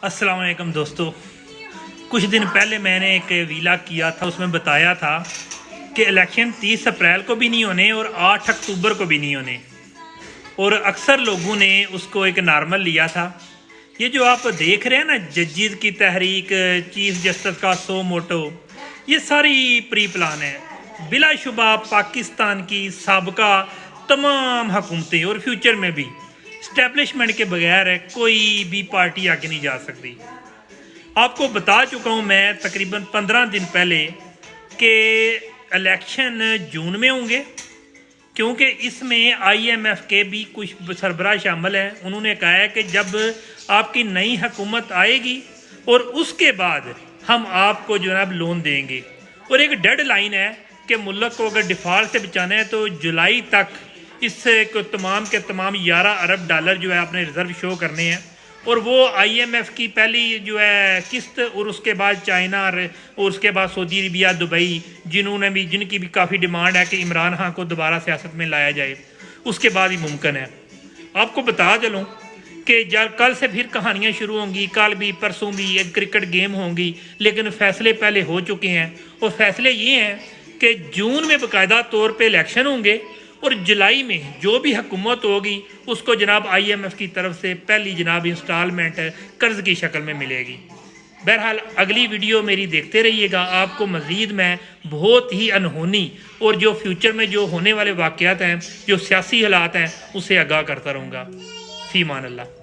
अस्सलाम वालेकुम दोस्तों, कुछ दिन पहले मैंने एक वीला किया था, उसमें बताया था कि इलेक्शन 30 अप्रैल को भी नहीं होने और 8 अक्टूबर को भी नहीं होने। और अक्सर लोगों ने उसको एक नॉर्मल लिया था। ये जो आप देख रहे हैं ना, जजेस की तहरीक, चीफ जस्टिस का सो मोटो, ये सारी प्री प्लान है। बिलाशुबा पाकिस्तान की साबका तमाम हुकूमतें और फ्यूचर में भी इस्टेब्लिशमेंट के बगैर कोई भी पार्टी आगे नहीं जा सकती। आपको बता चुका हूँ मैं तकरीबन 15 दिन पहले कि इलेक्शन जून में होंगे, क्योंकि इसमें IMF के भी कुछ सरबराह शामिल हैं। उन्होंने कहा है कि जब आपकी नई हुकूमत आएगी और उसके बाद हम आपको जनाब लोन देंगे। और एक डेड लाइन है कि मुल्क को अगर डिफ़ॉल्ट से बचाना है तो जुलाई तक इससे को तमाम के तमाम 11 अरब डॉलर जो है अपने रिज़र्व शो करने हैं। और वो IMF की पहली जो है किस्त, और उसके बाद चाइना और उसके बाद सऊदी अरबिया, दुबई, जिनकी भी काफ़ी डिमांड है कि इमरान खान को दोबारा सियासत में लाया जाए, उसके बाद ही मुमकिन है। आपको बता चलूँ कि जब कल से फिर कहानियाँ शुरू होंगी, कल भी परसों भी एक क्रिकेट गेम होंगी, लेकिन फ़ैसले पहले हो चुके हैं। और फैसले ये हैं कि जून में बाकायदा तौर पर इलेक्शन होंगे और जुलाई में जो भी हुकूमत होगी उसको जनाब IMF की तरफ से पहली जनाब इंस्टॉलमेंट कर्ज़ की शक्ल में मिलेगी। बहरहाल अगली वीडियो मेरी देखते रहिएगा। आपको मज़ीद मैं बहुत ही अनहोनी और जो फ्यूचर में जो होने वाले वाक़यात हैं, जो सियासी हालात हैं, उसे आगाह करता रहूँगा। फ़ी मान अल्लाह।